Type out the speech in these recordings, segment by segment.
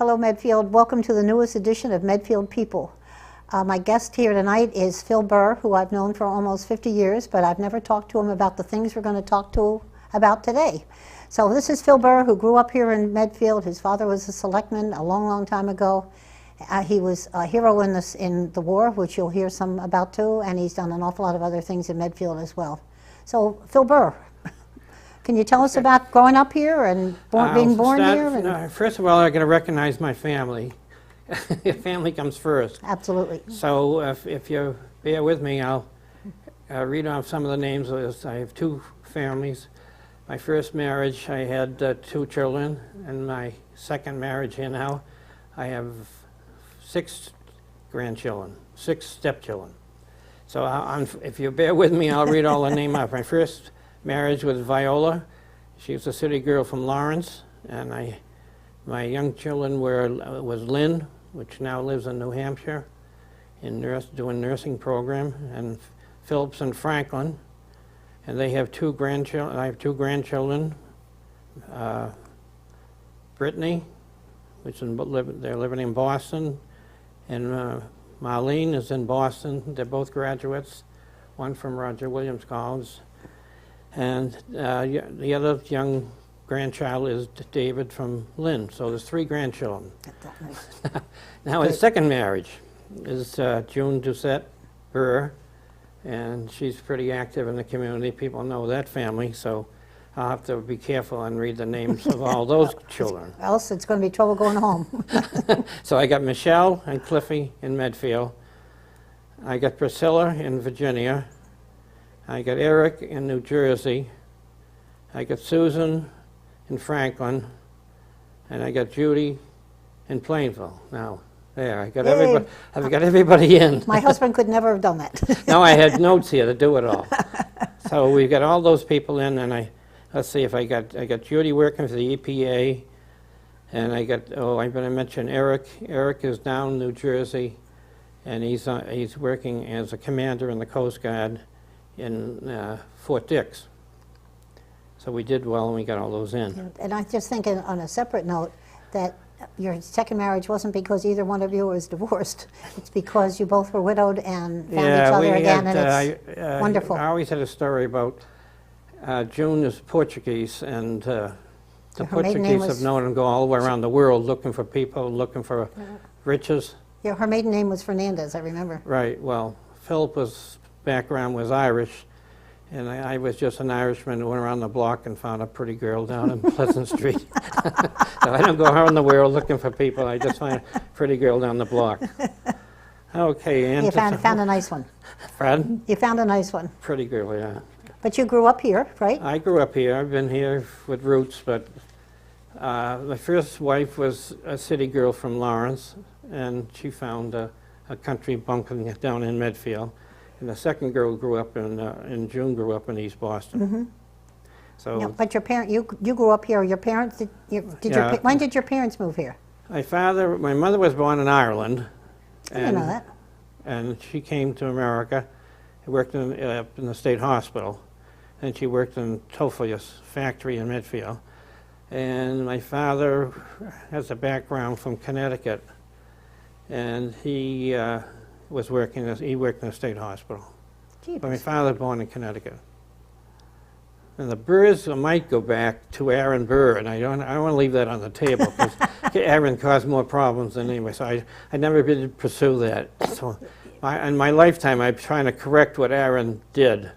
Hello, Medfield. Welcome to the newest edition of Medfield People. My guest here tonight is Phil Burr, who I've known for almost 50 years, but I've never talked to him about the things we're going to talk about today. So this is Phil Burr, who grew up here in Medfield. His father was a selectman a long, long time ago. He was a hero in the war, which you'll hear some about too, and he's done an awful lot of other things in Medfield as well. So, Phil Burr, can you tell us about growing up here and being born here? First of all, I'm going to recognize my family. Family comes first. Absolutely. So if you bear with me, I'll read off some of the names. I have two families. My first marriage, I had 2 children, and my second marriage here now, I have 6 grandchildren, 6 stepchildren. So if you bear with me, I'll read all the names off. My first marriage was Viola. She was a city girl from Lawrence, and my young children was Lynn, which now lives in New Hampshire, doing nursing program, and Phillips and Franklin, and they have 2 grandchildren. I have 2 grandchildren. Brittany, they're living in Boston, and Marlene is in Boston. They're both graduates, one from Roger Williams College. And the other young grandchild is David from Lynn. So there's 3 grandchildren. Now his second marriage is June Doucette Burr, and she's pretty active in the community. People know that family, so I'll have to be careful and read the names of all those children. Else it's going to be trouble going home. So I got Michelle and Cliffy in Medfield. I got Priscilla in Virginia. I got Eric in New Jersey. I got Susan in Franklin. And I got Judy in Plainville. Now, there, I've got everybody in. My husband could never have done that. No, I had notes here to do it all. So we've got all those people in, and let's see if I got Judy working for the EPA, and I'm going to mention Eric. Eric is down in New Jersey, and he's working as a commander in the Coast Guard in Fort Dix. So we did well, and we got all those in. And I just think on a separate note that your second marriage wasn't because either one of you was divorced. It's because you both were widowed and found each other again, and it's wonderful. I always had a story about June is Portuguese, and the Portuguese have known and go all the way around the world looking for people, looking for riches. Yeah, her maiden name was Fernandez, I remember. Right, well, Philip's background was Irish, and I was just an Irishman who went around the block and found a pretty girl down in Pleasant Street. So I don't go around the world looking for people, I just find a pretty girl down the block. Okay, and you found a nice one. Pardon? You found a nice one. Pretty girl, yeah. But you grew up here, right? I grew up here. I've been here with roots, but my first wife was a city girl from Lawrence, and she found a country bumpkin down in Medfield. And the second girl grew up in June grew up in East Boston. Mm-hmm. So, no, but you grew up here. Your parents when did your parents move here? My mother was born in Ireland. I didn't know that. And she came to America. Worked in the state hospital. And she worked in Tofia's factory in Medfield. And my father has a background from Connecticut, and he worked in the state hospital. But my father was born in Connecticut. And the Burrs might go back to Aaron Burr, and I don't want to leave that on the table because Aaron caused more problems than anyway. So I never did pursue that. So in my lifetime, I'm trying to correct what Aaron did.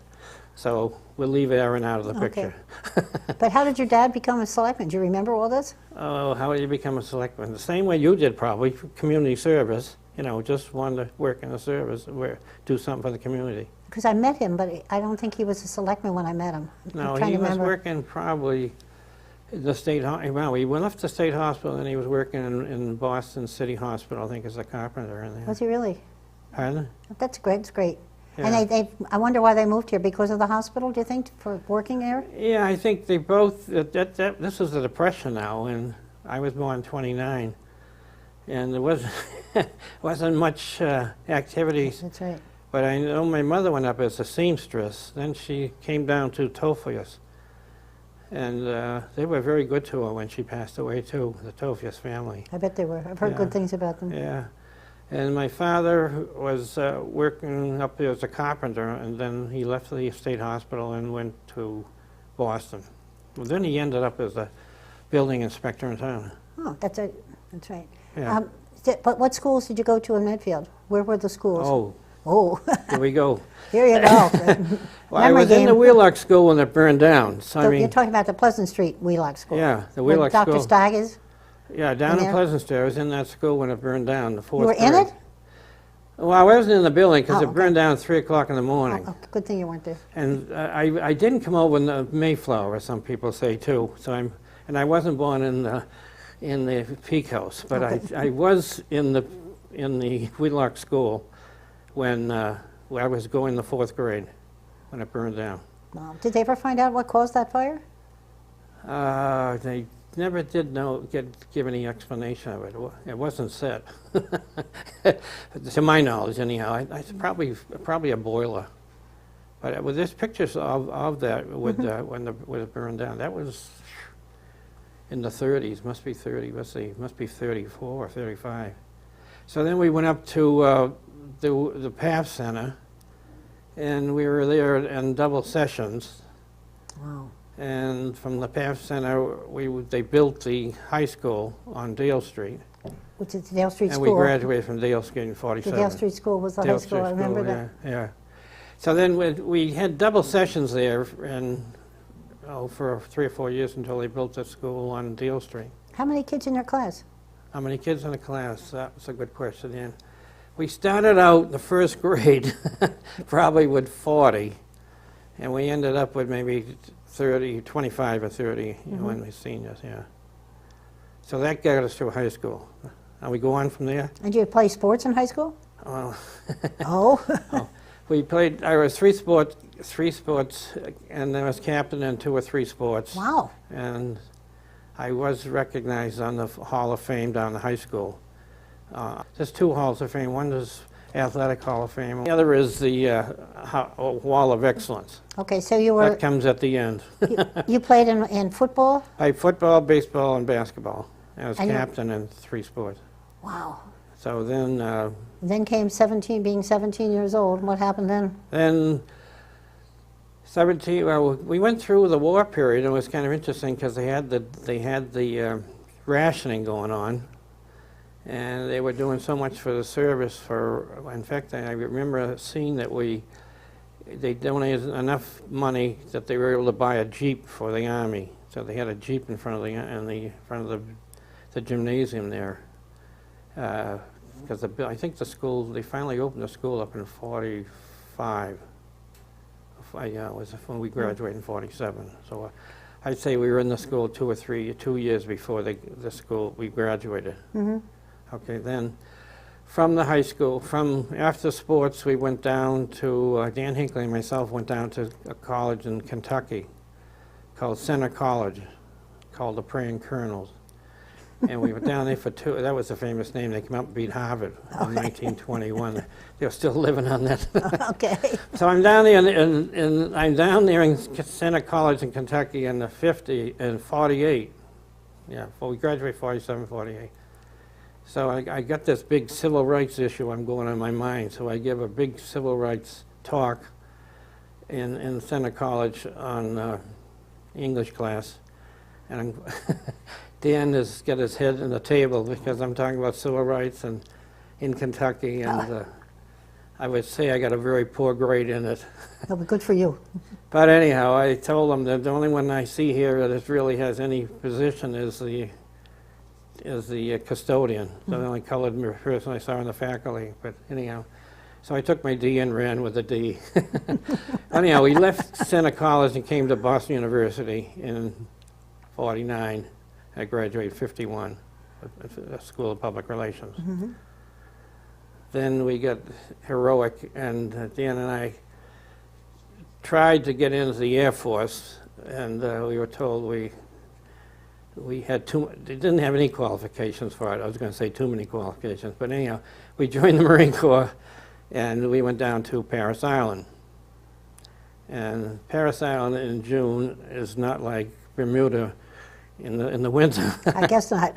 So we'll leave Aaron out of the picture. But how did your dad become a selectman? Do you remember all this? Oh, how did you become a selectman? The same way you did, probably, community service. Just wanted to work in the service, do something for the community. Because I met him, but I don't think he was a selectman when I met him. No, he was working probably in the state hospital. Well, he left the state hospital, and he was working in Boston City Hospital, I think, as a carpenter in there. Was he really? Pardon? That's great. It's great. Yeah. And I wonder why they moved here, because of the hospital, do you think, for working there? Yeah, I think they both, this is the Depression now, and I was born 29, and there wasn't much activities. That's right. But I know my mother went up as a seamstress, then she came down to Tofia's, And they were very good to her when she passed away, too, the Tofias family. I bet they were. I've heard Yeah. good things about them. Yeah. And my father was working up there as a carpenter, and then he left the state hospital and went to Boston. Well, then he ended up as a building inspector in town. Oh, that's right. Yeah. But what schools did you go to in Medfield? Where were the schools? Oh, here we go. Here you go. Well, I was in the Wheelock School when it burned down. So, I mean, you're talking about the Pleasant Street Wheelock School. Yeah, the Wheelock Dr. School. Stagg is? Yeah, down in there? Pleasant Street. I was in that school when it burned down, the fourth You were in grade. it? Well, I wasn't in the building because Oh, it burned down at 3 o'clock in the morning. Oh, good thing you weren't there. And I didn't come over in the Mayflower, as some people say, too. So and I wasn't born in the Peak House, but Okay. I was in the Wheelock School when I was going the fourth grade when it burned down. Wow. Did they ever find out what caused that fire? They never did give any explanation of it. It wasn't said, to my knowledge, anyhow. It's probably a boiler. But with there's pictures of that when it burned down. That was in the 30s. Must be 30. Let's see. Must be 34 or 35. So then we went up to the PAF Center, and we were there in double sessions. Wow. And from the PAF Center, they built the high school on Dale Street. Which is Dale Street And School. we graduated from Dale Street in The 47. Dale Street School was the high Dale school. Street I remember School, that. Yeah. So then we had double sessions there, and for 3 or 4 years until they built the school on Dale Street. How many kids in your class? How many kids in the class? That was a good question, Ann. We started out the first grade probably with 40, and we ended up with maybe 25 or 30 when we seniors, yeah. So that got us through high school. And we go on from there. And did you play sports in high school? Well, Oh. we played, I was three sports, and I was captain in 2 or 3 sports. Wow. And I was recognized on the Hall of Fame down the high school. There's 2 Halls of Fame. One is Athletic Hall of Fame. The other is the Wall of Excellence. Okay, so you were That comes at the end. you played in football? I football, baseball, and basketball. I was And you- captain in 3 sports. Wow. So then, Then came being 17 years old. What happened then? 17. Well, we went through the war period, and it was kind of interesting because they had the rationing going on, and they were doing so much for the service. In fact, I remember seeing that they donated enough money that they were able to buy a Jeep for the Army. So they had a Jeep in front of the gymnasium there. Because I think the school, they finally opened the school up in 45. Yeah, it was when we graduated in 47. So I'd say we were in the school 2 years before the school we graduated. Mm-hmm. Okay, then from the high school, after sports, we went down to, Dan Hinckley and myself went down to a college in Kentucky called Center College, called the Praying Colonels. And we were down there for 2, that was a famous name. They came up and beat Harvard in 1921. They were still living on that. Okay. So I'm down there, and I'm down there in Center College in Kentucky in the 48. Yeah, well, we graduated 47, 48. So I got this big civil rights issue I'm going on in my mind. So I give a big civil rights talk in Center College on English class, and Dan has got his head in the table because I'm talking about civil rights and in Kentucky, and I would say I got a very poor grade in it. That'll be good for you. But anyhow, I told them that the only one I see here that really has any position is the custodian, the only colored person I saw in the faculty. But anyhow, so I took my D and ran with the D. Anyhow, we left Center College and came to Boston University in 49. I graduated 51 at the School of Public Relations. Mm-hmm. Then we got heroic, and Dan and I tried to get into the Air Force, and we were told we had didn't have any qualifications for it. I was going to say too many qualifications, but anyhow, we joined the Marine Corps, and we went down to Parris Island. And Parris Island in June is not like Bermuda in the winter. I guess not.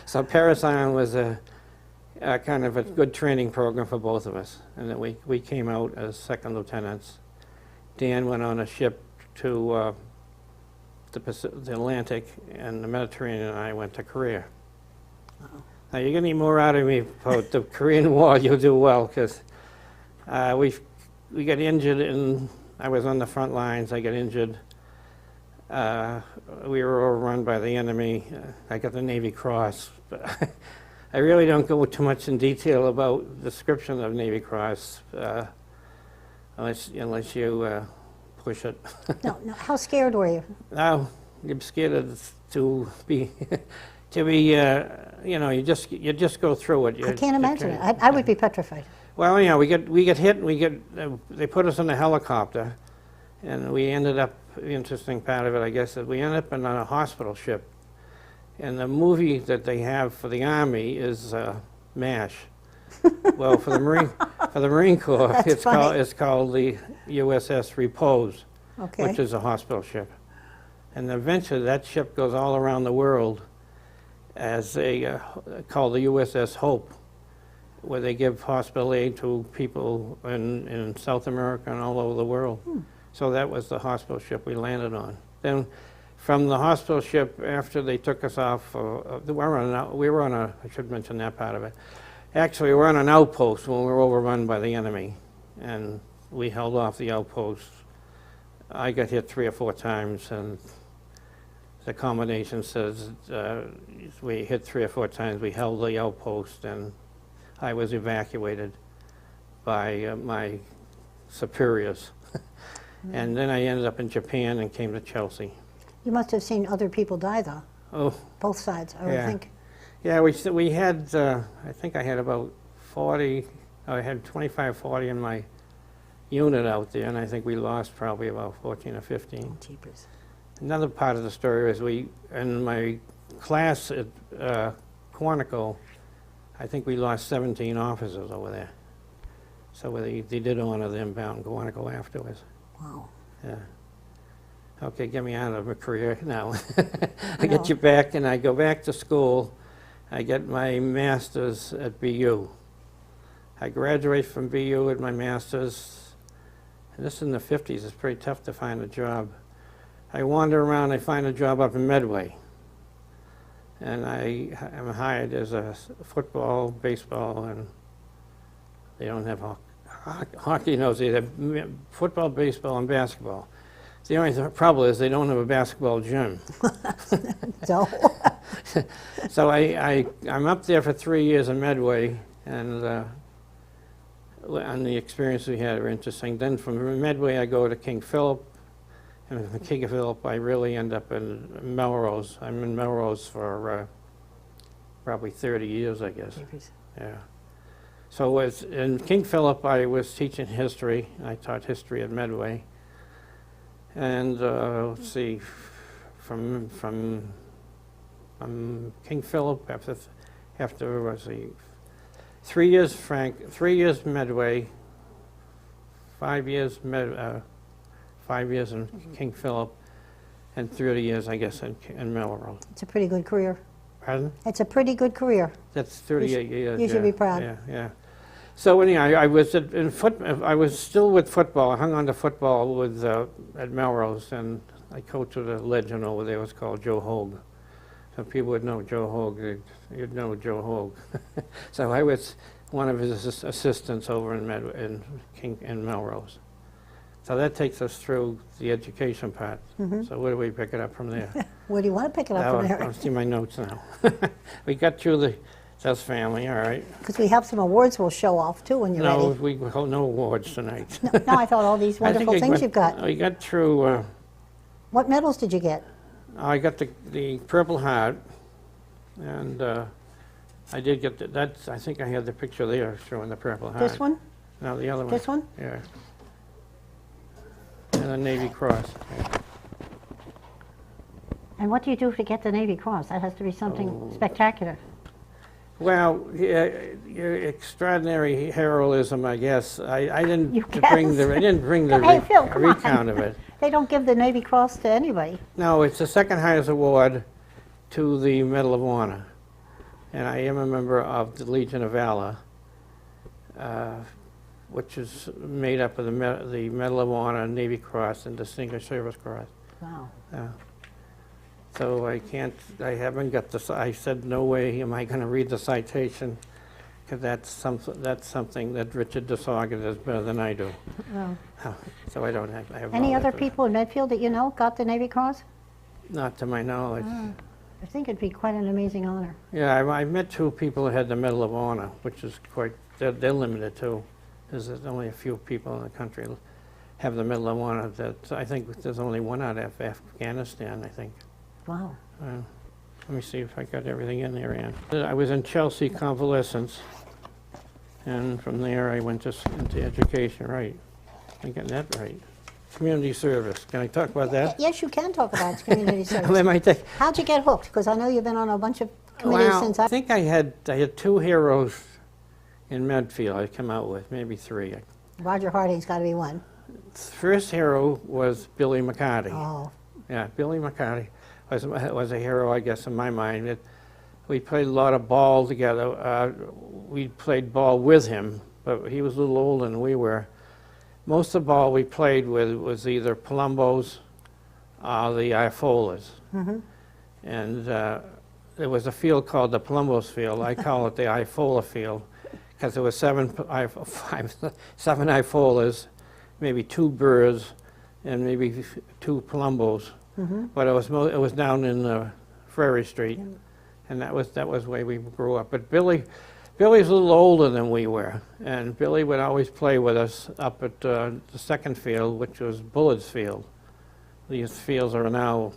So Parris Island was a kind of a good training program for both of us, and then we came out as second lieutenants. Dan went on a ship to the Atlantic and the Mediterranean, and I went to Korea. Now, you're going to need more out of me about the Korean War. You'll do well, because we got injured, and I was on the front lines. I got injured. We were overrun by the enemy. I got the Navy Cross. But I really don't go too much in detail about the description of Navy Cross, unless you push it. No. How scared were you? Now, you're scared to be, you just go through it. I can't imagine it. I would be petrified. Well, we get hit, and they put us in a helicopter, and we ended up, the interesting part of it, I guess, is we ended up on a hospital ship. And the movie that they have for the Army is MASH. Well, for the Marine Corps, it's called the USS Repose, Okay. which is a hospital ship. And eventually, that ship goes all around the world as called the USS Hope, where they give hospital aid to people in South America and all over the world. So that was the hospital ship we landed on. Then, from the hospital ship, after they took us off, we were on a, I should mention that part of it. Actually, we were on an outpost when we were overrun by the enemy, and we held off the outpost. I got hit 3 or 4 times, and the combination says we hit 3 or 4 times. We held the outpost, and I was evacuated by my superiors. And then I ended up in Japan and came to Chelsea. You must have seen other people die, though. Oh, Both sides, I would think. yeah. We had. I think I had about 40. I had 25, 40 in my unit out there, and I think we lost probably about 14 or 15. Jeepers. Another part of the story is in my class at Quantico, I think we lost 17 officers over there. So they did honor them down in Quantico afterwards. Wow. Yeah. Okay, get me out of a career now. I get you back, and I go back to school. I get my master's at BU. I graduate from BU with my master's, and this is in the 50s. It's pretty tough to find a job. I wander around. I find a job up in Medway, and I am hired as a football, baseball, and they don't have hockey. No, they have football, baseball, and basketball. The only problem is they don't have a basketball gym. So, So I'm up there for 3 years in Medway, and the experience we had were interesting. Then from Medway I go to King Philip, and from King Philip I really end up in Melrose. I'm in Melrose for probably 30 years, I guess. jeepers. Yeah. So in King Philip I was teaching history. I taught history at Medway. And let's see, from King Philip after let's see, 3 years 3 years Medway, 5 years 5 years in King Philip, and 30 years I guess in Melrose. It's a pretty good career. Pardon? It's a pretty good career. That's 38 years. You should be proud. Yeah. So anyhow, I was I was still with football. I hung on to football with at Melrose, and I coached with a legend over there. It was called Joe Hogue. So people would know Joe Hogue. You'd know Joe Hogue. So I was one of his assistants over in Melrose. So that takes us through the education part. So where do we pick it up from there? Where do you want to pick it up from there? I'll see my notes now. We got through the That's family, all right. Because we have some awards we'll show off, too, when you're No, ready. we hold no awards tonight. No, I thought all these wonderful things you've got. We got through, What medals did you get? I got the Purple Heart, and I did get that's, I think I had the picture there showing the Purple Heart. This one? No, the other one. This one? Yeah. And the Navy Cross. Yeah. And what do you do to get the Navy Cross? That has to be something spectacular. Well, yeah, your extraordinary heroism, I guess. I didn't You bring the guess. I didn't bring the Hey, Phil, come on. recount of it. They don't give the Navy Cross to anybody. No, it's the second highest award to the Medal of Honor, and I am a member of the Legion of Valor, which is made up of the Medal of Honor, Navy Cross, and Distinguished Service Cross. Wow. So I haven't got the. I said, no way am I going to read the citation, because that's something that Richard DeSaga does better than I do. Wow. So I don't have. Any knowledge other of it. people in Medfield that you know got the Navy Cross? Not to my knowledge. I think it'd be quite an amazing honor. Yeah, I met two people who had the Medal of Honor, which is quite. They're limited too. There's only a few people in the country have the Medal of Honor. That I think there's only one out of Afghanistan. I think. Wow. Let me see if I got everything in there, Ann. I was in Chelsea convalescence, and from there I went into education. Right, I got that right. Community service. Can I talk about that? Yes, you can talk about community service. Let me take. How'd you get hooked? Because I know you've been on a bunch of committees Well, since I think I had two heroes in Medfield I come out with, maybe three. Roger Harding's got to be one. First hero was Billy McCarty. Oh, Yeah, Billy McCarty was a hero, I guess, in my mind. We played a lot of ball together. We played ball with him, but he was a little older than we were. Most of the ball we played with was either Palombos or the Ifolas. And there was a field called the Palombos field. I call it the Ifola field, because there were seven Ifolas, maybe two Burrs, and maybe two Palombos. But it was down in Ferry Street, and that was where we grew up. But Billy's a little older than we were, and Billy would always play with us up at the second field, which was Bullard's Field. These fields are now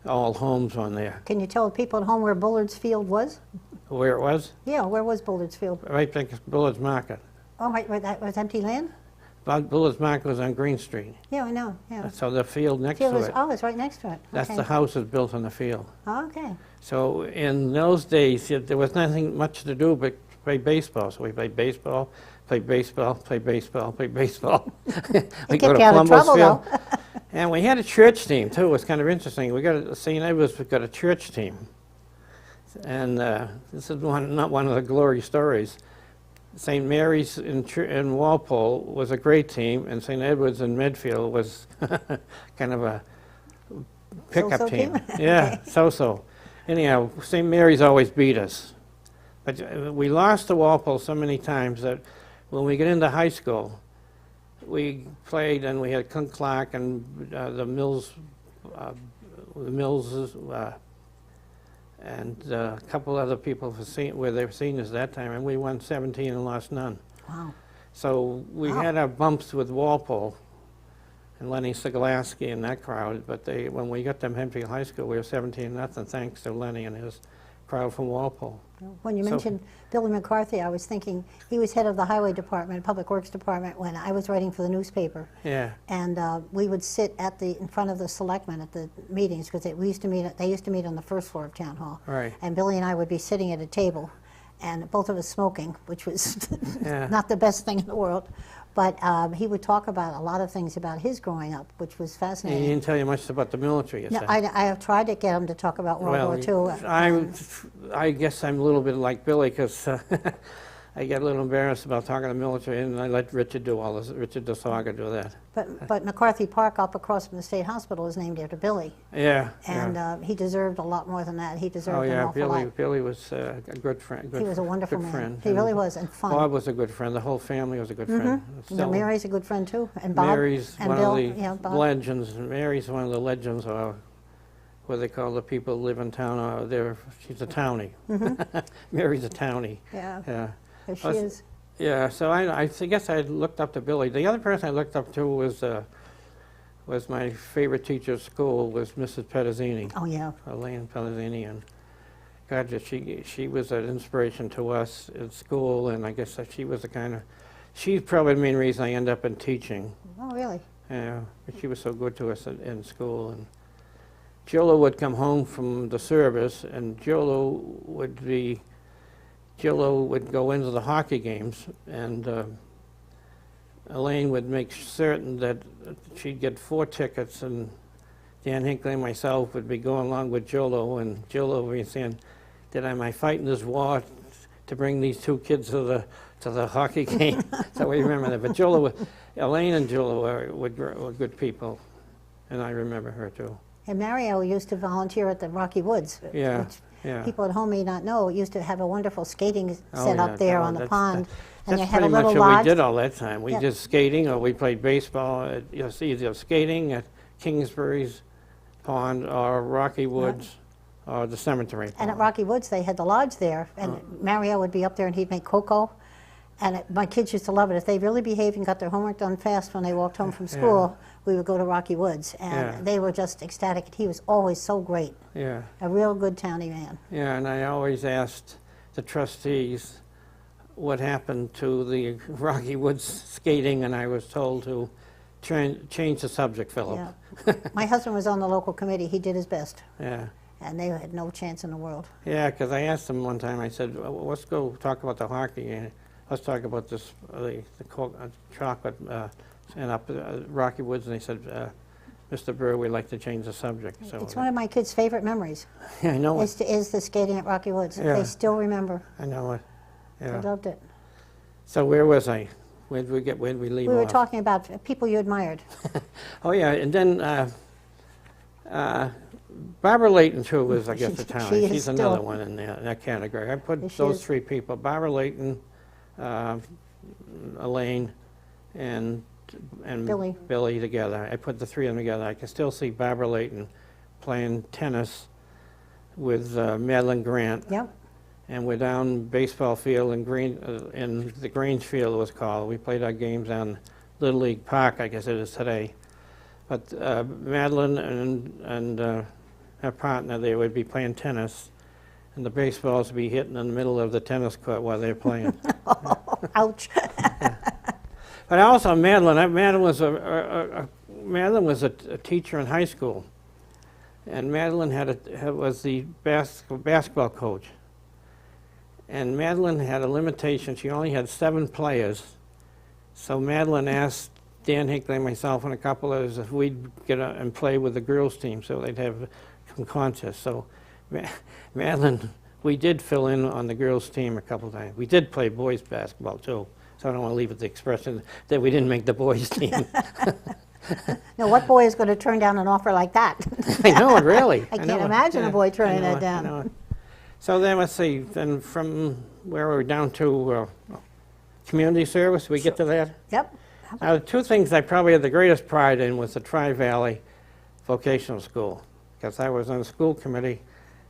all homes on there. can you tell the people at home where Bullard's Field was? Where it was? Yeah, where was Bullard's Field? Right next to Bullard's Market. Oh, right, that was empty land? Bullard's Market was on Green Street. Yeah, I know, yeah. So the field next Field to is, it, oh, it's right next to it. that's Okay. the house is built on the field. Oh, okay. So in those days, there was nothing much to do but play baseball. So we played baseball, played baseball, played baseball, played baseball. We kept you out of trouble, though. And we had a church team, too. It was kind of interesting. St. Edward's, we got a church team. And this is not one of the glory stories. St. Mary's in Walpole was a great team, and St. Edward's in Medfield was kind of a pickup So-so team. team? Yeah, so-so. Anyhow, St. Mary's always beat us. But we lost to Walpole so many times that when we get into high school, we played, and we had Clint Clark and the Mills, and a couple other people where they were seniors that time, and we won 17 and lost none. Wow. So we had our bumps with Walpole and Lenny Sigalaski and that crowd, but when we got them Hempfield High School, we were 17-0 thanks to Lenny and his crowd from Walpole. When you mentioned Billy McCarthy, I was thinking he was head of the Highway Department, Public Works Department, when I was writing for the newspaper. Yeah. And we would sit in front of the selectmen at the meetings, because they used to meet on the first floor of Town Hall. Right. And Billy and I would be sitting at a table, and both of us smoking, which was Yeah. not the best thing in the world. But he would talk about a lot of things about his growing up, which was And fascinating. he didn't tell you much about the military, you No, said. I have tried to get him to talk about World War II. I guess I'm a little bit like Billy, because I get a little embarrassed about talking to the military, and I let Richard do all this. Richard DeSaga do that. But McCarthy Park up across from the State Hospital is named after Billy. Yeah. And he deserved a lot more than that. He deserved an awful lot. Billy was a good friend. He was a wonderful good man. friend. He really was, and fun. Bob was a good friend. The whole family was a good friend. No, Mary's a good friend too, and Bob Mary's and one Bill. of the Yeah, Bob. legends. Mary's one of the legends of what they call the people who live in town. She's a townie. Mary's a townie. Yeah, Yeah. there she is. Yeah, so I guess I looked up to Billy. The other person I looked up to was my favorite teacher at school, was Mrs. Pettazzini, Oh yeah. Elaine Pettazzini, and God, she was an inspiration to us at school, and I guess that she was the kind of, she's probably the main reason I ended up in teaching. Oh really? Yeah, but she was so good to us in school. And Jolo would come home from the service, and Jolo would be Jillo would go into the hockey games, and Elaine would make certain that she'd get 4 tickets, and Dan Hinckley and myself would be going along with Jillo, and Jillo would be saying, am I fighting this war to bring these 2 kids to the hockey game? So we remember that. But Elaine and Jillo were good people, and I remember her too. And Mario used to volunteer at the Rocky Woods, Yeah, which yeah. people at home may not know. It used to have a wonderful skating Oh, set yeah, up there no, on the that's- pond. And they That's had a pretty little much what lodge. we did all that time. We Yeah. did skating, or we played baseball. It was either skating at Kingsbury's Pond or Rocky Woods or the cemetery pond. And at Rocky Woods, they had the lodge there, and Mario would be up there and he'd make cocoa. And my kids used to love it. If they really behaved and got their homework done fast when they walked home from school, we would go to Rocky Woods. And they were just ecstatic. He was always so great. Yeah, A real good townie man. yeah, and I always asked the trustees what happened to the Rocky Woods skating, and I was told to change the subject, Philip. Yeah. My husband was on the local committee. He did his best. Yeah. And they had no chance in the world. Yeah, because I asked them one time, I said, well, let's go talk about the hockey game. Let's talk about this, the chocolate and up Rocky Woods. And they said, Mr. Burr, we'd like to change the subject. So It's one of my kids' favorite memories, yeah, I know it. is the skating at Rocky Woods. Yeah. They still remember. I know it. They Yeah. loved it. So where was I? Where'd we leave We were off? talking about people you admired. Oh, yeah, and then Barbara Layton, too, was, I guess, a town. She is She's still- another one in that category. I put Yes, she those is. 3 people, Barbara Layton, Elaine, and Billy. together. I put the 3 of them together. I can still see Barbara Layton playing tennis with Madeline Grant. Yep. And we're down baseball field in the Grange Field, it was called. We played our games on Little League Park, I guess it is today. But Madeline and her partner, they would be playing tennis, and the baseballs would be hitting in the middle of the tennis court while they're playing. Ouch. But also Madeline was a teacher in high school, and Madeline was the basketball coach. And Madeline had a limitation. She only had 7 players. So Madeline asked Dan Hinckley, myself, and a couple others if we'd get and play with the girls' team so they'd have some contests. So Madeline, we did fill in on the girls' team a couple times. We did play boys' basketball, too. So I don't want to leave it the expression that we didn't make the boys' team. Now, what boy is going to turn down an offer like that? I know it, really. I can't know it. imagine a boy turning I know that it, down. I know it. So then, let's see, then from where we're down to community service, we get to that? Yep. Now, the 2 things I probably had the greatest pride in was the Tri-Valley Vocational School, because I was on the school committee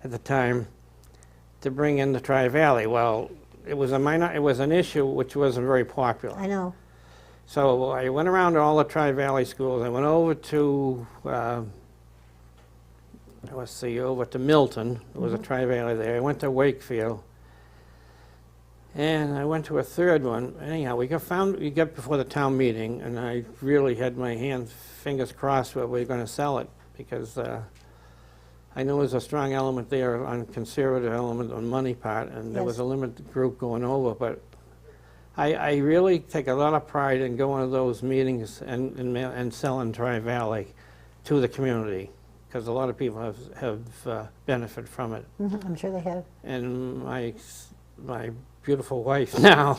at the time to bring in the Tri-Valley. Well, it was an issue which wasn't very popular. I know. So I went around to all the Tri-Valley schools. I went over to, over to Milton. There was a Tri-Valley there. I went to Wakefield. And I went to a 3rd one. Anyhow, we got before the town meeting, and I really had my fingers crossed that we were going to sell it, because I knew there was a strong element there on conservative element on money part, and there was a limited group going over. But I really take a lot of pride in going to those meetings and selling Tri-Valley to the community, because a lot of people have benefited from it. I'm sure they have. And my beautiful wife now,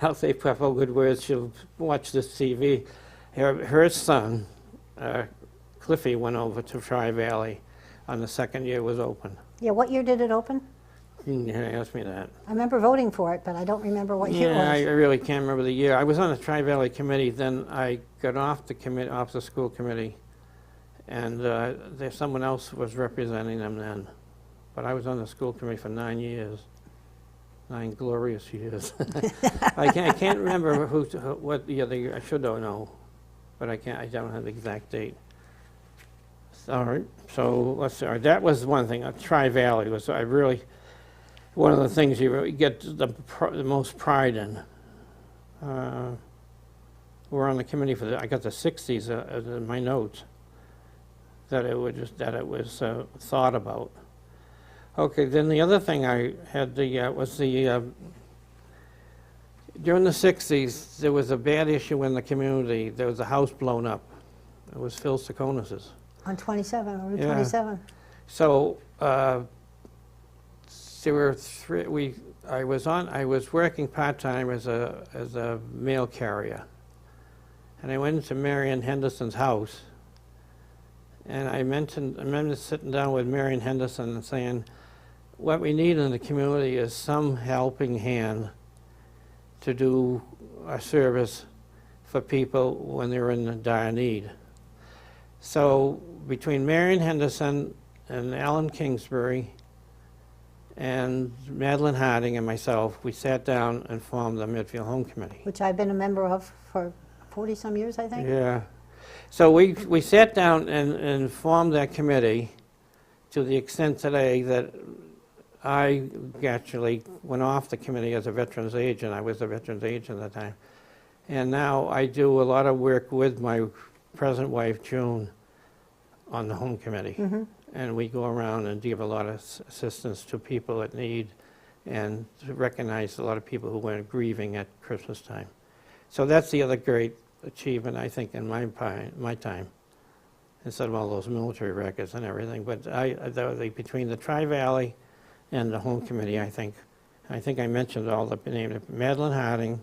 I'll say a couple good words, she'll watch this TV. Her son, Cliffy, went over to Tri-Valley on the 2nd year it was open. Yeah, what year did it open? You can ask me that. I remember voting for it, but I don't remember what year it Yeah, I was. really can't remember the year. I was on the Tri-Valley committee, then I got off the school committee, and there's someone else was representing them then. But I was on the school committee for 9 years. 9 glorious years. I can't remember what year I should know, but I don't have the exact date. All right, so let's see. That was one thing. Tri-Valley was one of the things you really get the most pride in. We're on the committee for I got the 60s in my notes that it was thought about. Okay, then the other thing I had was during the 60s, there was a bad issue in the community. There was a house blown up. It was Phil Sakonis's. On 27, Route Yeah. 27. So there were three. I was working part-time as a mail carrier, and I went into Marion Henderson's house, and I remember sitting down with Marion Henderson and saying, what we need in the community is some helping hand to do a service for people when they're in dire need. So between Marion Henderson and Alan Kingsbury and Madeline Harding and myself, we sat down and formed the Medfield Home Committee. Which I've been a member of for 40-some years, I think. Yeah. So we sat down and formed that committee to the extent today that I actually went off the committee as a veterans agent. I was a veterans agent at the time. And now I do a lot of work with my present wife, June, on the home committee. Mm-hmm. And we go around and give a lot of assistance to people that need and to recognize a lot of people who went grieving at Christmas time. So that's the other great achievement, I think, in my time, instead of all those military records and everything. But between the Tri-Valley and the home committee, I think I mentioned all the names: Madeline Harding,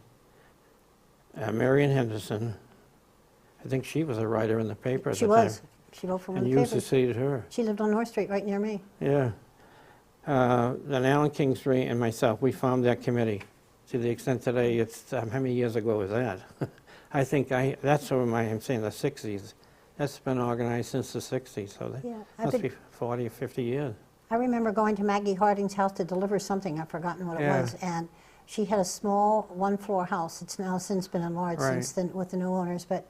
Marion Henderson. I think she was a writer in the paper at the time. She was. She wrote for one And of you the used to papers. see to her. She lived on North Street, right near me. Yeah. Then Alan Kingsbury and myself, we formed that committee. To the extent today, it's, how many years ago was that? I think that's over I'm saying the 60s. That's been organized since the 60s, so that Yeah, must be 40 or 50 years. I remember going to Maggie Harding's house to deliver something. I've forgotten what it Yeah. was. And she had a small one-floor house. It's now since been enlarged Right. since then with the new owners. But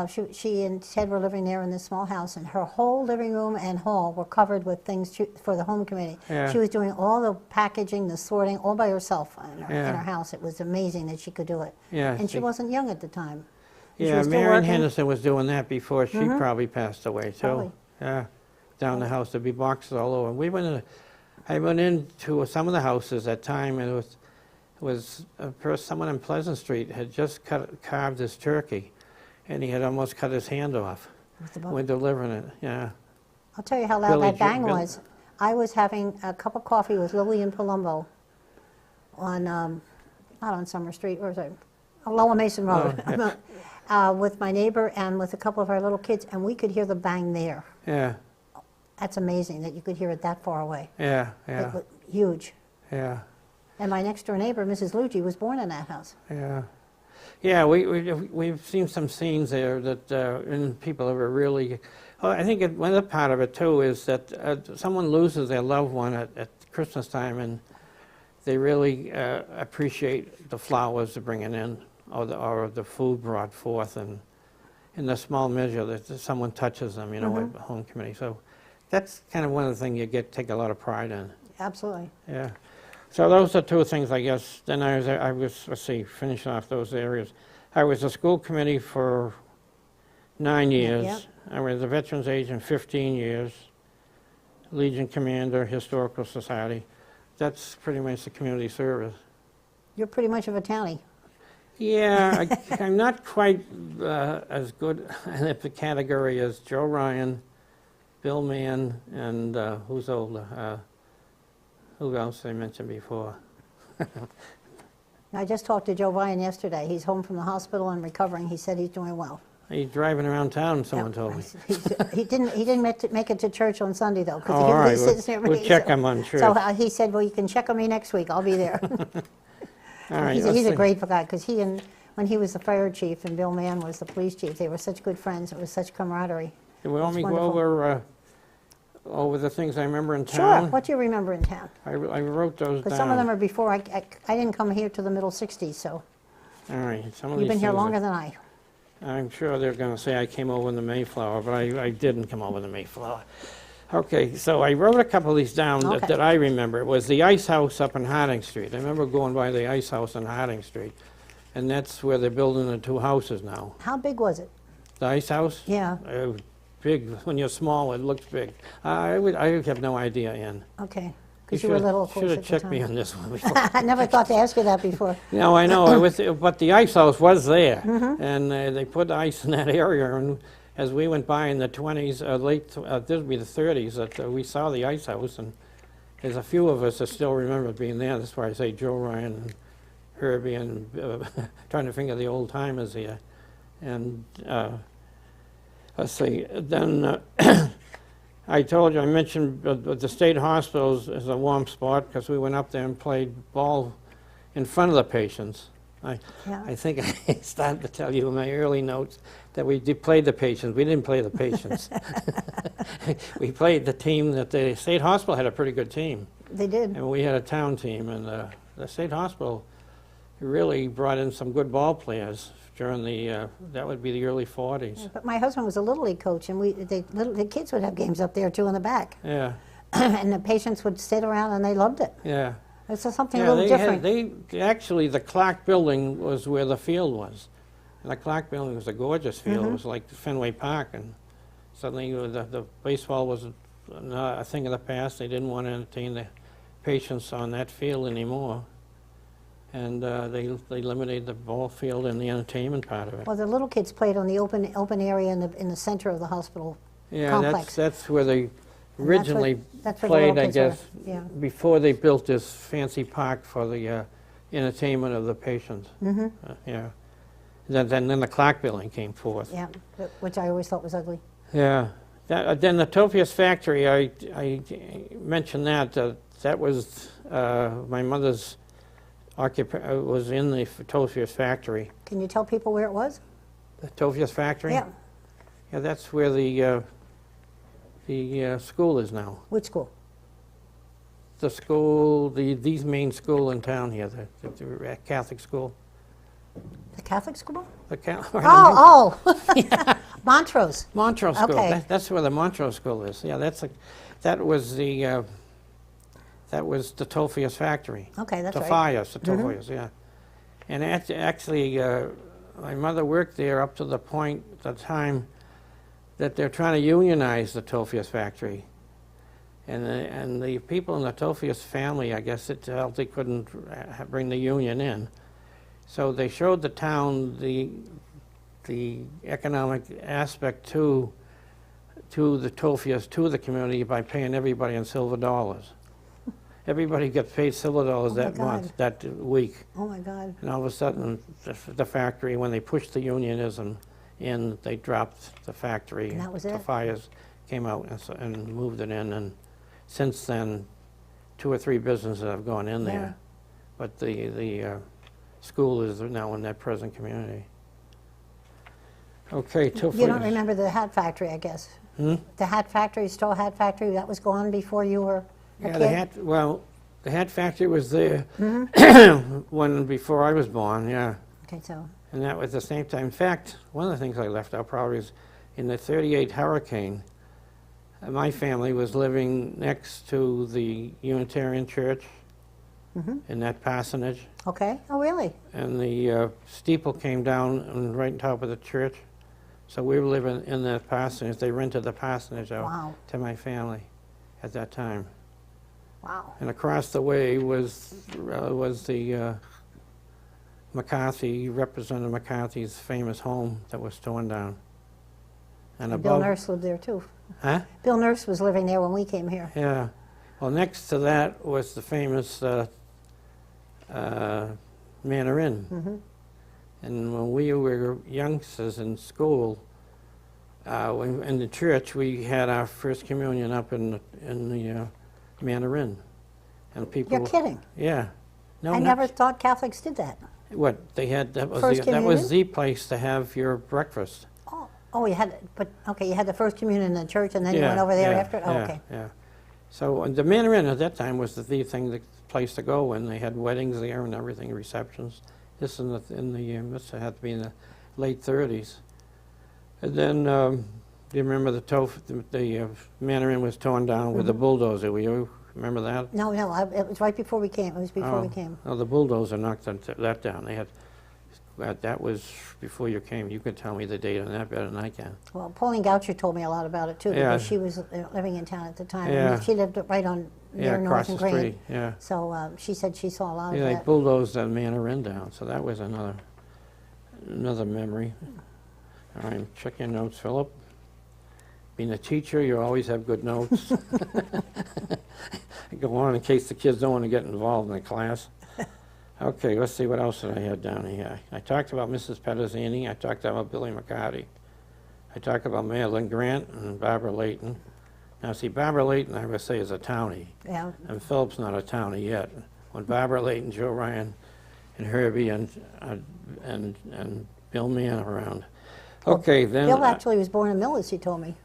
she and Ted were living there in this small house, and her whole living room and hall were covered with things for the home committee. Yeah. She was doing all the packaging, the sorting, all by herself in her Yeah. house. It was amazing that she could do it. Yeah, And she wasn't young at the time. She Yeah, was still Marion working. Henderson was doing that before she probably passed away, too. Probably. Yeah, down the house, there'd be boxes all over. I went into some of the houses at time, and it was someone in Pleasant Street had just carved his turkey, and he had almost cut his hand off With the book. when delivering it. Yeah, I'll tell you how loud Billy that bang Bill- was. I was having a cup of coffee with Lillian Palumbo on, not on Summer Street, or was it? Lower Mason Road. Oh, With my neighbor and with a couple of our little kids, and we could hear the bang there. yeah, That's amazing that you could hear it that far away. yeah, It yeah, was huge. yeah, And my next door neighbor, Mrs. Luigi, was born in that house. yeah. Yeah, we've seen some scenes there that and people are really. Well, I think one other part of it too is that someone loses their loved one at Christmas time, and they really appreciate the flowers they're bringing in, or the food brought forth, and in the small measure that someone touches them, at the home committee. So that's kind of one of the things you take a lot of pride in. Absolutely. Yeah. So those are two things, I guess. Then I was let's see, finishing off those areas. I was a school committee for 9 years. Yep. I was a veterans agent 15 years. Legion Commander, Historical Society. That's pretty much the community service. You're pretty much of a townie. Yeah, I'm not quite as good in the category as Joe Ryan, Bill Mann, and who's older? Who else I mentioned before? I just talked to Joe Ryan yesterday. He's home from the hospital and recovering. He said he's doing well. He's driving around town, someone Yeah. told me. He didn't make it to church on Sunday, though, because Oh, all right, he sits near me. we'll check so- him on church. So he said, well, you can check on me next week. I'll be there. All right, He's let's a see. grateful guy, because when he was the fire chief and Bill Mann was the police chief, they were such good friends. It was such camaraderie. Can we only go wonderful. over the things I remember in Sure. town? What do you remember in town? I wrote those down. Because some of them are before. I didn't come here to the middle 60s, so All right, some of you've these been here things longer are- than I. I'm sure they're going to say I came over in the Mayflower, but I didn't come over in the Mayflower. Okay, so I wrote a couple of these down Okay. that I remember. It was the Ice House up in Harding Street. I remember going by the Ice House on Harding Street, and that's where they're building the two houses now. How big was it? The Ice House? Yeah. big. When you're small, it looks big. I have no idea, Ann. Okay, because you were little, of course, should at have the checked time. me on this one before. I never thought to ask you that before. No, I know, but the ice house was there, and they put ice in that area, and as we went by in the 20s, this would be the 30s, that we saw the ice house, and there's a few of us that still remember being there. That's why I say Joe Ryan and Herbie, and trying to think of the old timers here. And let's see, then I mentioned the state hospitals is a warm spot because we went up there and played ball in front of the patients. I think I started to tell you in my early notes that we played the patients. We didn't play the patients. We played the team that the state hospital had a pretty good team. They did. And we had a town team, and the state hospital really brought in some good ball players during that would be the early 40s. But my husband was a Little League coach, and the kids would have games up there too in the back. Yeah. And the patients would sit around and they loved it. Yeah. It's something a little different. Actually, the Clark building was where the field was. And the Clark building was a gorgeous field. It was like Fenway Park, and suddenly the baseball was a thing of the past. They didn't want to entertain the patients on that field anymore. And they eliminated the ball field and the entertainment part of it. Well, the little kids played on the open area in the center of the hospital complex. That's where they originally that's where played, the I little kids guess, were. Yeah. before they built this fancy park for the entertainment of the patients. Yeah. Then the Clark building came forth. Yeah, which I always thought was ugly. Yeah. Then the Tofius factory, I mentioned that. That was my mother's was in the Tofius factory. Can you tell people where it was? The Tofius factory? Yeah. Yeah, that's where the school is now. Which school? The school, the main school in town here, the Catholic school. The Catholic school? Oh! Montrose. Montrose School. Okay. That's where the Montrose School is. Yeah, that was the Tofius factory. Okay, that's right. Tofius, yeah. And actually, my mother worked there up to the point, the time that they're trying to unionize the Tofius factory. And the people in the Tofius family, I guess, it felt they couldn't bring the union in. So they showed the town the economic aspect to the Tofius, to the community, by paying everybody in silver dollars. Everybody got paid silver dollars that month, that week. Oh my God. And all of a sudden, the factory, when they pushed the unionism in, they dropped the factory. And that was the it? fires came out and moved it in. And since then, 2 or 3 businesses have gone in there. But the school is now in that present community. Okay, You don't remember the hat factory, I guess? The hat factory, Straw Hat Factory, that was gone before you were a kid? The hat factory was there before I was born, yeah. Okay, so. And that was the same time. In fact, one of the things I left out probably is in the '38 hurricane, my family was living next to the Unitarian Church in that parsonage. Okay, oh really? And the steeple came down and right on top of the church. So we were living in that parsonage. They rented the parsonage out to my family at that time. Wow. And across the way was the McCarthy, Representative McCarthy's famous home that was torn down. And Bill Nurse lived there too. Huh? Bill Nurse was living there when we came here. Yeah. Well, next to that was the famous Manor Inn. And when we were youngsters in school, in the church, we had our first communion up in the Manor Inn. And people. You're kidding? Yeah. No, I never thought Catholics did that. What they had, that was First that was communion? the place to have your breakfast. Oh, you had, you had the first communion in the church, and then you went over there after. Oh, okay. Yeah. So the Manor Inn at that time was the place to go, and they had weddings there and everything, receptions. This must have had to be in the late '30s. And then, do you remember the Manor Inn was torn down with the bulldozer? You remember that? No, it was right before we came. It was before we came. Oh, the bulldozer knocked that down. They had that was before you came. You could tell me the date on that better than I can. Well, Pauline Goucher told me a lot about it too, Yeah. because she was living in town at the time. Yeah. And she lived right on near Across North and the Green. street, yeah. So she said she saw a lot Yeah, of they that. bulldozed that Manor Inn down, so that was another memory. All right, check your notes, Philip. Being a teacher, you always have good notes. Go on in case the kids don't want to get involved in the class. Okay, let's see what else did I have down here. I talked about Mrs. Pettazzini. I talked about Billy McCarty. I talked about Marilyn Grant and Barbara Layton. Now, see, Barbara Layton, I would say, is a townie. Yeah. And Philip's not a townie yet. When Barbara Layton, Joe Ryan, and Herbie and Bill Mann are around. Okay, then. Bill actually was born in Millis, he told me.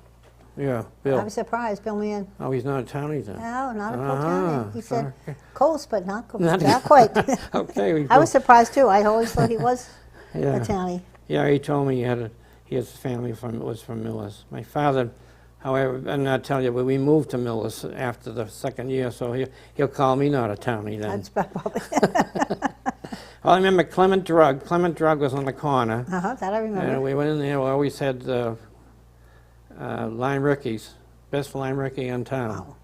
Yeah, Bill. I was surprised, Bill Mann. Oh, he's not a townie then. No, not a full townie. He said, okay. close, but not Not- quite. Okay. I was surprised too. I always thought he was Yeah. a townie. Yeah, he told me his family was from Millis. My father, however, I'm not telling you, but we moved to Millis after the second year, so he'll call me not a townie then. That's probably. Well, I remember Clement Drug. Clement Drug was on the corner. That I remember. And we went in there, we always had lime rickeys, best lime rickey in town. Wow.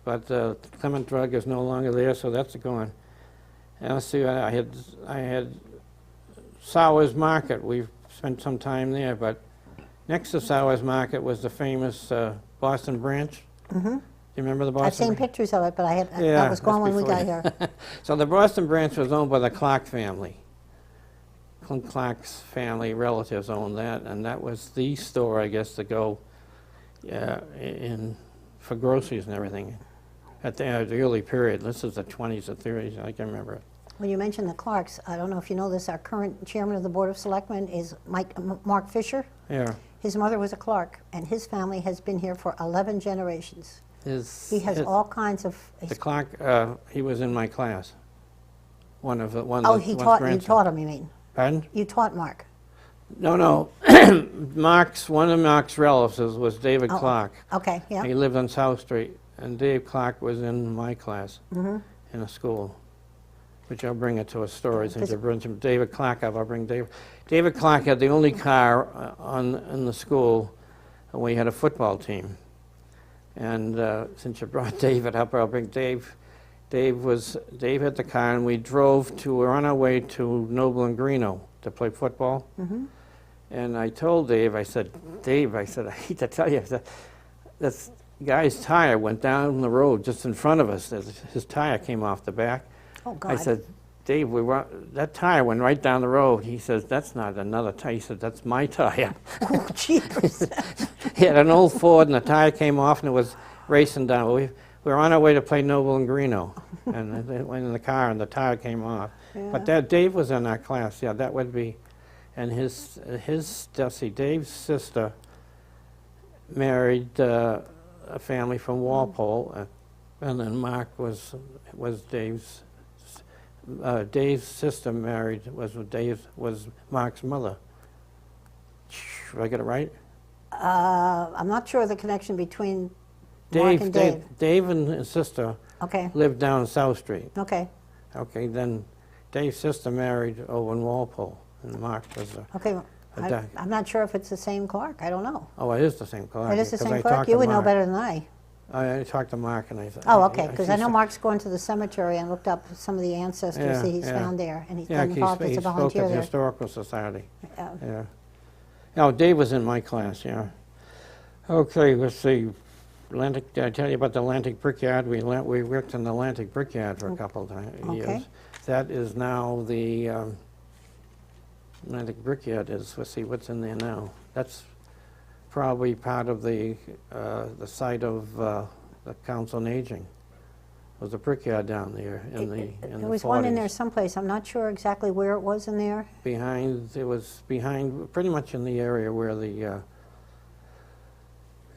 But Clement Drug is no longer there, so that's gone. And let's see, I had Sowers Market. We spent some time there, but next to Sowers Market was the famous Boston Branch. Mm-hmm. Do you remember the Boston I've seen Branch? pictures of it, but Yeah, that was gone that's when we got before here. So the Boston Branch was owned by the Clark family. Clark's family relatives owned that, and that was the store, I guess, to go for groceries and everything at the early period. This is the 20s or 30s, I can remember it. When you mentioned the Clarks, I don't know if you know this, our current chairman of the Board of Selectmen is Mark Fisher. Yeah. His mother was a Clark, and his family has been here for 11 generations. He has all kinds of... The Clark, he was in my class. One of the you grandsons. taught him, you mean? Pardon? You taught Mark. No. One of Mark's relatives was David Oh, Clark. Okay, yeah. He lived on South Street, and Dave Clark was in my class in a school, which I'll bring it to a story. Since I bring David Clark up, I'll bring David. David Clark had the only car in the school, and we had a football team. And since you brought David up, I'll bring Dave. Dave had the car, and we were on our way to Noble and Greeno to play football. And I told Dave, I said, I hate to tell you, this guy's tire went down the road just in front of us. His tire came off the back. Oh, God. I said, Dave, that tire went right down the road. He says, that's not another tire. He said, that's my tire. Oh, jeepers. He had an old Ford, and the tire came off, and it was racing down. We were on our way to play Noble and Greeno, and it went in the car, and the tire came off. Yeah. But Dave was in our class. Yeah, that would be. And Dave's sister married a family from Walpole, and then Mark was Dave's. Dave's sister was Mark's mother. Did I get it right? I'm not sure of the connection between Mark and Dave. Dave and his sister Okay, lived down South Street. okay, Okay, then Dave's sister married over in Walpole, and Mark was okay. a I'm not sure if it's the same Clark. I don't know. Oh, it is the same Clark. It is the 'cause same I Clark? talked You to would know Mark. better than I. I talked to Mark, and I said... Oh, okay, because I know Mark's going to the cemetery and looked up some of the ancestors Yeah, that he's yeah. found there, and he's Yeah, been involved as he a spoke volunteer at the there. Historical Society. Yeah. Yeah. Oh, Dave was in my class, yeah. Okay, let's see. Did I tell you about the Atlantic Brickyard? We worked in the Atlantic Brickyard for a couple of years. Okay. That is now the Atlantic Brickyard is, let's see, what's in there now? That's probably part of the site of the Council on Aging. There was a brickyard down there in the 40s. There was one in there someplace. I'm not sure exactly where it was in there. It was behind, pretty much in the area where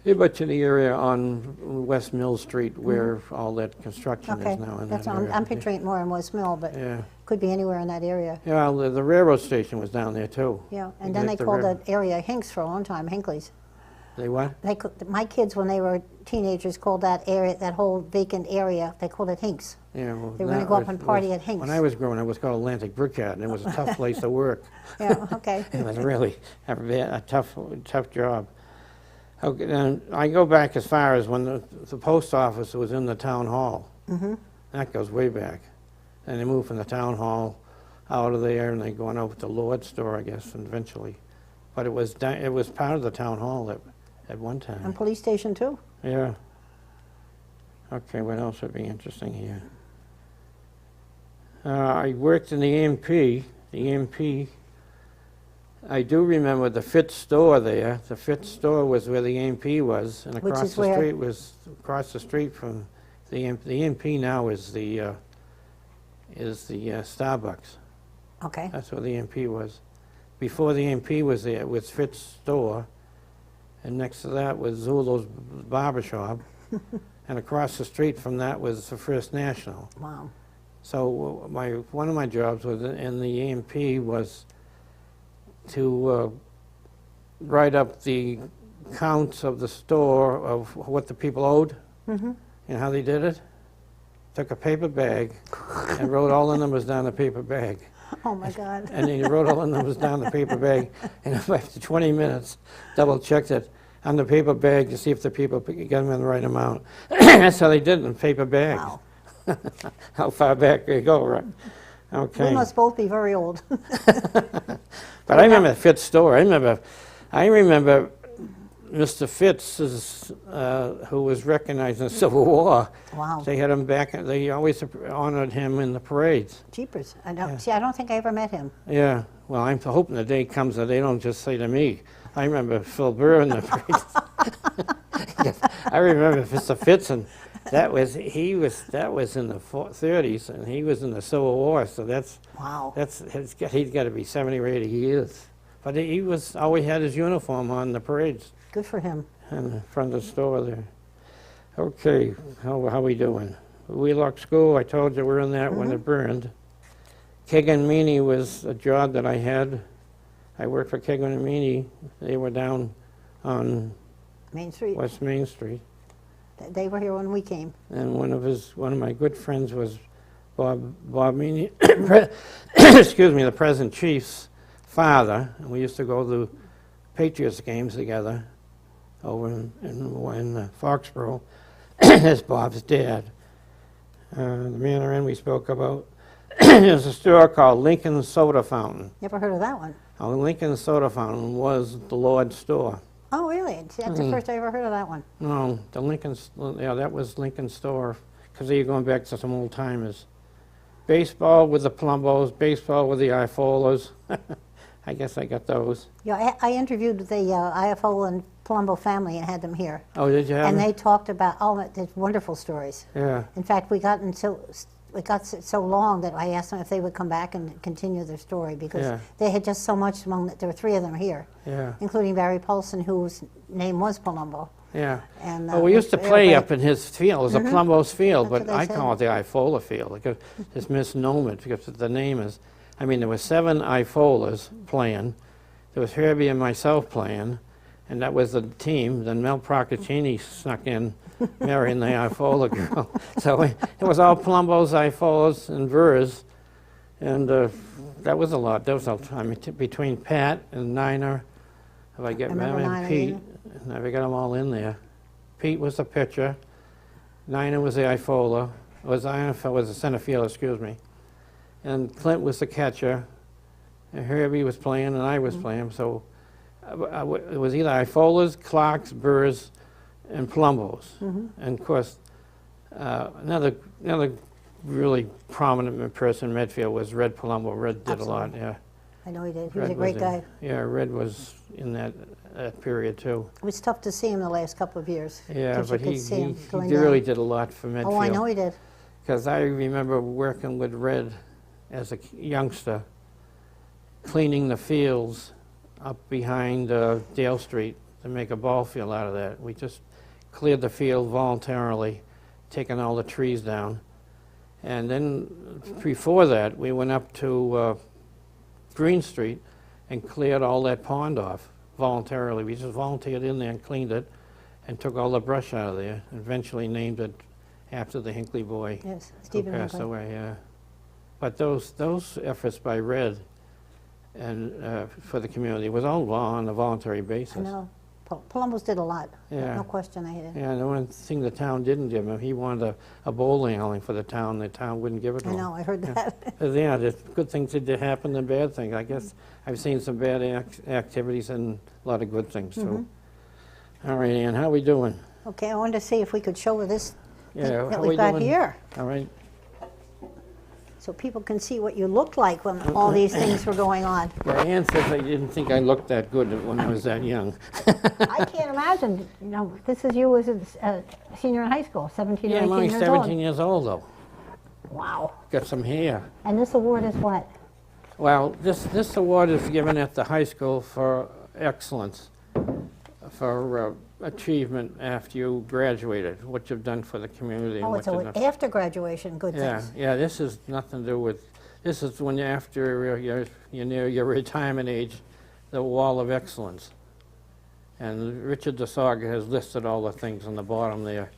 pretty much in the area on West Mill Street where all that construction Okay, is now in that's that area. I'm picturing it more in West Mill, but Yeah. could be anywhere in that area. Yeah, the railroad station was down there too. Yeah, and You then they get the called rail- that area Hinks for a long time, Hinkley's. They what? My kids, when they were teenagers, called that area, that whole vacant area, they called it Hinks. Yeah, well, They were going to go up and party at Hinks. When I was growing up, it was called Atlantic Brickyard, and it was a tough place to work. Yeah, okay. It was really a tough job. Okay, and I go back as far as when the post office was in the town hall. Mm-hmm. That goes way back. And they moved from the town hall out of there, and they going over to Lord's store, I guess, eventually. But it was part of the town hall at one time. And police station too? Yeah. Okay, what else would be interesting here? I worked in the EMP. The EMP, I do remember the Fitz store there. The Fitz store was where the EMP was, and across the street was from the EMP. The EMP now is the Starbucks. Okay. That's where the EMP was. Before the EMP was there, it was Fitz store, and next to that was Zulu's barber shop, and across the street from that was the First National. Wow. So one of my jobs was in the EMP was to write up the counts of the store of what the people owed. Mm-hmm. And how they did it? Took a paper bag and wrote all the numbers down the paper bag. Oh my God. And then you wrote all the numbers down the paper bag, and after 20 minutes, double-checked it on the paper bag to see if the people got them in the right amount. That's how they did it in paper bags. Wow. How far back they go, right? Okay. We must both be very old. But I remember Fitz store. I remember Mr. Fitz, who was recognized in the Civil War. Wow. They had him back. They always honored him in the parades. Jeepers. See, I don't think I ever met him. Yeah. Well, I'm hoping the day comes that they don't just say to me. I remember Phil Burr in the parades. Yes, I remember Mr. Fitz, and that was in the 30s, and he was in the Civil War. So wow. He's got to be 70 or 80 years. But he always had his uniform on the parades. Good for him. In the front of the store there. Okay, how we doing? Wheelock School, I told you we're in that when it burned. Kegan Meany was a job that I had. I worked for Kegan and Meany. They were down on Main Street. West Main Street. They were here when we came. And one of my good friends was Bob Meany, excuse me, the present chief's father. And we used to go to Patriots games together over in Foxborough. That's Bob's dad. The Manor Inn we spoke about. There's a store called Lincoln Soda Fountain. Never heard of that one. Lincoln Soda Fountain was the Lord's store. Oh, really? That's the first I ever heard of that one. No, that was Lincoln's store, because you're going back to some old timers. Baseball with the Plumbos, baseball with the Ifolas. I guess I got those. Yeah, I interviewed the IFO and Palumbo family and had them here. Oh, did you have And them? they talked about, there's wonderful stories. Yeah. In fact, we got so long that I asked them if they would come back and continue their story, because they had just so much there were three of them here, including Barry Paulson, whose name was Palumbo. Yeah. And, we used to play up in his field. It was a Plumbo's field, That's but what they I call it the Ifola field, because it's misnomered, because the name is, there were 7 Ifolas playing. There was Herbie and myself playing, and that was the team. Then Mel Procaccini snuck in, marrying the Ifola girl. So it was all Plumbos, Ifolas, and Burrs, and that was a lot. There was between Pat and Niner, if I get and Pete, and I got them all in there. Pete was the pitcher. Niner was the Ifola. Was the center fielder, excuse me. And Clint was the catcher, and Herbie was playing, and I was playing. So it was either Ifolas, Clarks, Burrs, and Plumbos. And of course, another really prominent person in Medfield was Red Palumbo. Red did a lot, yeah. I know he did. He was a great guy. Yeah, Red was in that period too. It was tough to see him the last couple of years. Yeah, but he really did a lot for Medfield. Oh, I know he did. Because I remember working with Red as a youngster, cleaning the fields up behind Dale Street to make a ball field out of that. We just cleared the field voluntarily, taking all the trees down. And then before that, we went up to Green Street and cleared all that pond off, voluntarily. We just volunteered in there and cleaned it and took all the brush out of there, and eventually named it after the Hinckley boy Yes, who Stephen passed Hinckley. away, yeah. But those efforts by Red and for the community was all on a voluntary basis. I know. Columbus did a lot. Yeah. No question they did. Yeah, the one thing the town didn't give him, he wanted a bowling alley for the town wouldn't give it to I him. know, I heard that. Yeah, there's good things that did happen and bad things. I guess I've seen some bad activities and a lot of good things too. All right, Ann, how we doing? Okay, I wanted to see if we could show this Yeah, thing how that we we've got doing? here, All right. so people can see what you looked like when all these things were going on. Yeah, Ann says I didn't think I looked that good when I was that young. I can't imagine, you know, this is you as a senior in high school, 17 or Yeah, 18 I'm only years 17 old. years old though. Wow. Got some hair. And this award is what? Well, this award is given at the high school for excellence, for achievement after you graduated, what you've done for the community. And Oh, what it's you've done. after graduation, good Yeah, things. yeah. This is nothing to do with. This is when after you're near your retirement age, the Wall of Excellence. And Richard DeSaga has listed all the things on the bottom there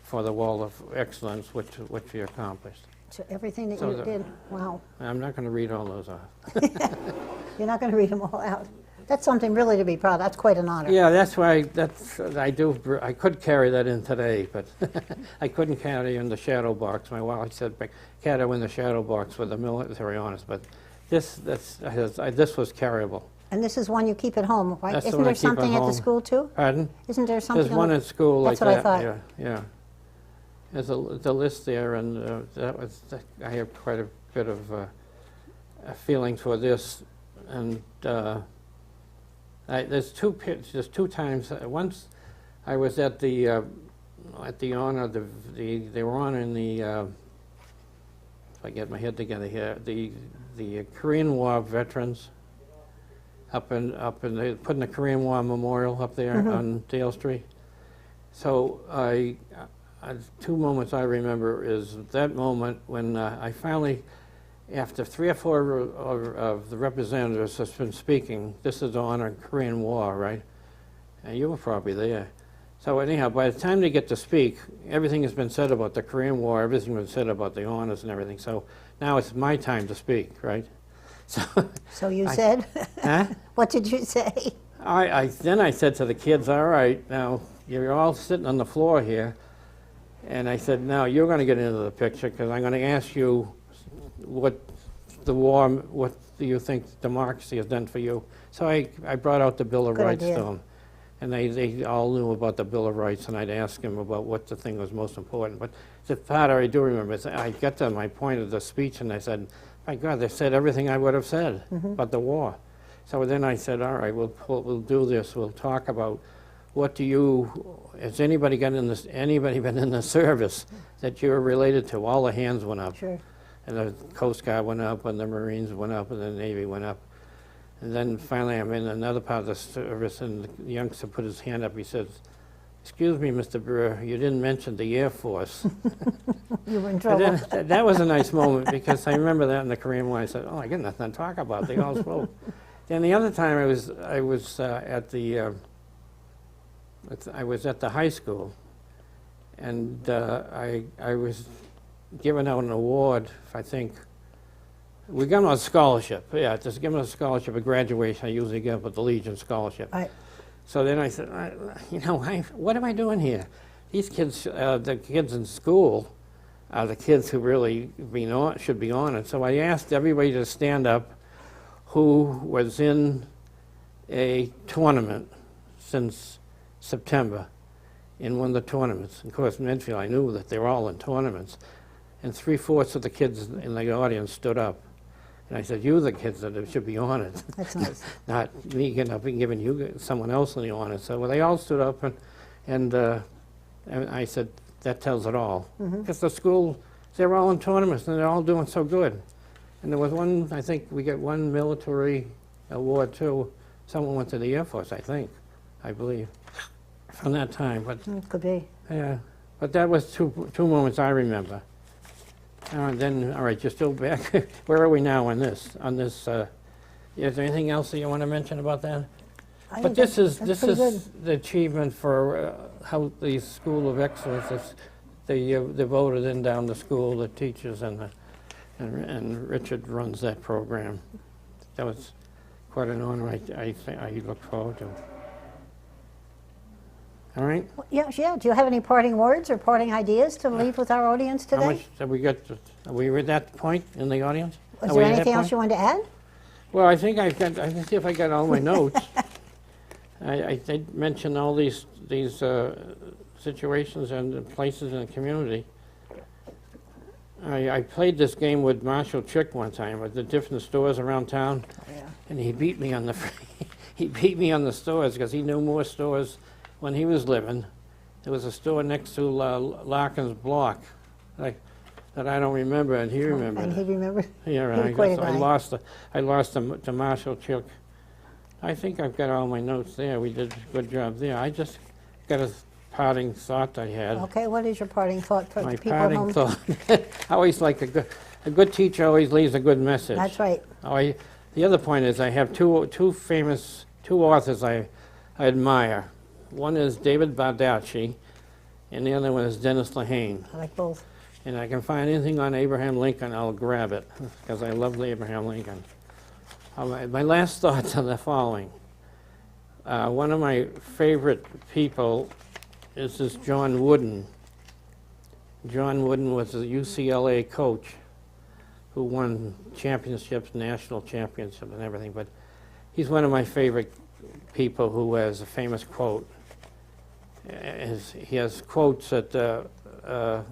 for the Wall of Excellence, which you accomplished. So everything that So you the- did, wow. I'm not going to read all those off. You're not going to read them all out. That's something really to be proud of. That's quite an honor. Yeah, that's why. I could carry that in today, but I couldn't carry in the shadow box. My wife said, "Carry in the shadow box with the military honors." But this was carryable. And this is one you keep at home, right? That's the Isn't one I there keep at something at the home. school too? Pardon? Isn't there something? There's one at school That's like what I that. thought. Yeah. There's the list there, and I have quite a bit of a feeling for this, and. There's two times. Once I was at the honor, they were honoring the, if I get my head together here, the Korean War veterans up in they putting the Korean War memorial up there on Dale Street. So two moments I remember is that moment when I finally, after 3 or 4 of the representatives has been speaking, this is on a Korean War, right? And you were probably there. So anyhow, by the time they get to speak, everything has been said about the Korean War, everything has been said about the honors and everything. So now it's my time to speak, right? So you said? Huh? What did you say? Then I said to the kids, all right, now you're all sitting on the floor here. And I said, now you're going to get into the picture because I'm going to ask you what do you think democracy has done for you? So I brought out the Bill of Good Rights idea. to them. And they all knew about the Bill of Rights, and I'd ask them about what the thing was most important. But the part I do remember is I got to my point of the speech, and I said, my God, they said everything I would have said about the war. So then I said, all right, we'll do this. We'll talk about has anybody been in the service that you're related to? All the hands went up. Sure. And the Coast Guard went up, and the Marines went up, and the Navy went up. And then finally I'm in another part of the service, and the youngster put his hand up. He says, excuse me, Mr. Burr, you didn't mention the Air Force. You were in And trouble. then, that was a nice moment, because I remember that in the Korean War. I said, oh, I got nothing to talk about. They all spoke. Then the other time I was at the high school, and I was given out an award, I think. We got him a scholarship. Yeah, just give him a scholarship at graduation. I usually give up the Legion scholarship. Right. So then I said, what am I doing here? These kids, the kids in school, are the kids who really should be honored. So I asked everybody to stand up who was in a tournament since September, in one of the tournaments. Of course, Medfield, I knew that they were all in tournaments. And 3/4 of the kids in the audience stood up. And I said, you're the kids that should be honored. That's nice. Not me getting up and giving you someone else the honor. So they all stood up, and I said, that tells it all. Because the school, they were all in tournaments, and they're all doing so good. And there was one, I think we got one military award too. Someone went to the Air Force, I believe, from that time. But Could be. yeah, but that was two moments I remember. Then, all right, you're still back. Where are we now on this? Is there anything else that you want to mention about that? I But think this that's is pretty good. the achievement for how the School of Excellence is. They voted in down the school, the teachers, and Richard runs that program. That was quite an honor. I look forward to. All right. Well, yeah. Do you have any parting words or parting ideas to leave with our audience today? How much have we got? Are we at that point in the audience? Was Are there we at that anything else point? you wanted to add? Well, I think I can see if I got all my notes. I did mention all these situations and places in the community. I played this game with Marshall Chick one time at the different stores around town, and he beat me on the stores because he knew more stores when he was living. There was a store next to Larkin's Block that I don't remember, and he remembered. And he remembered. Yeah, He was right. quite a I guy. lost to Marshall Chick. I think I've got all my notes there. We did a good job there. I just got a parting thought I had. Okay, what is your parting thought for My the people at parting home? thought. I always like a good teacher always leaves a good message. That's right. The other point is I have two authors I admire. One is David Baldacci, and the other one is Dennis Lehane. I like both. And I can find anything on Abraham Lincoln, I'll grab it, because I love Abraham Lincoln. My last thoughts are the following. One of my favorite people is this John Wooden. John Wooden was a UCLA coach who won championships, national championships and everything, but he's one of my favorite people who has a famous quote. He has quotes that the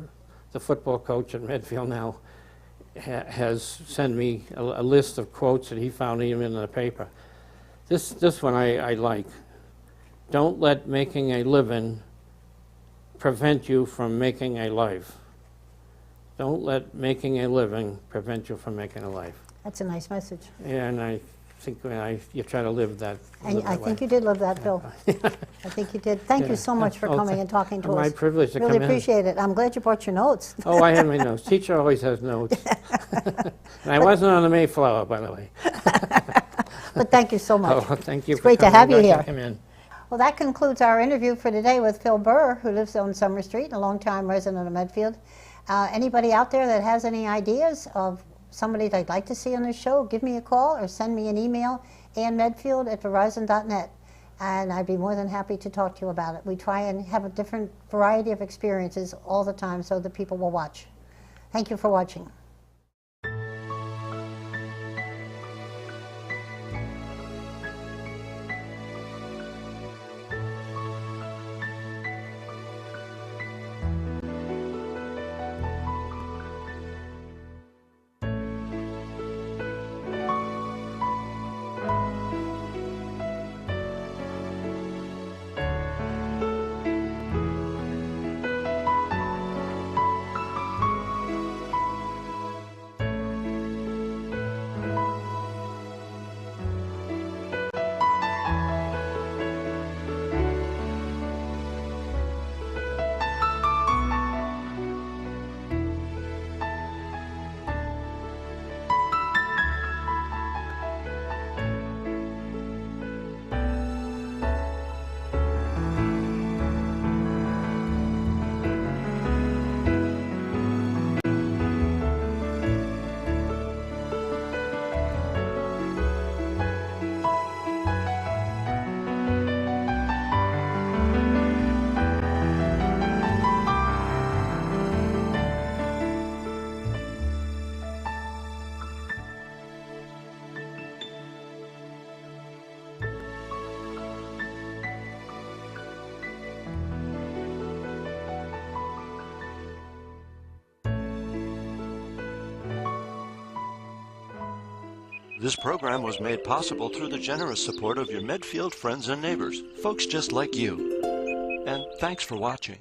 football coach at Medfield now has sent me a list of quotes that he found even in the paper. This one I like. Don't let making a living prevent you from making a life. Don't let making a living prevent you from making a life. That's a nice message. And I think you try to live that. And I think you did live that, Phil. I think you did. Thank you so much for coming and talking to us. My privilege to really come in. appreciate it. I'm glad you brought your notes. Oh, I had my notes. Teacher always has notes. And I wasn't on the Mayflower, by the way. But thank you so much. Oh, thank you. It's great to have you here. Come in. Well, that concludes our interview for today with Phil Burr, who lives on Summer Street, and a longtime resident of Medfield. Anybody out there that has any ideas of somebody they'd like to see on this show, give me a call or send me an email, annmedfield@verizon.net, and I'd be more than happy to talk to you about it. We try and have a different variety of experiences all the time so that people will watch. Thank you for watching. This program was made possible through the generous support of your Medfield friends and neighbors, folks just like you. And thanks for watching.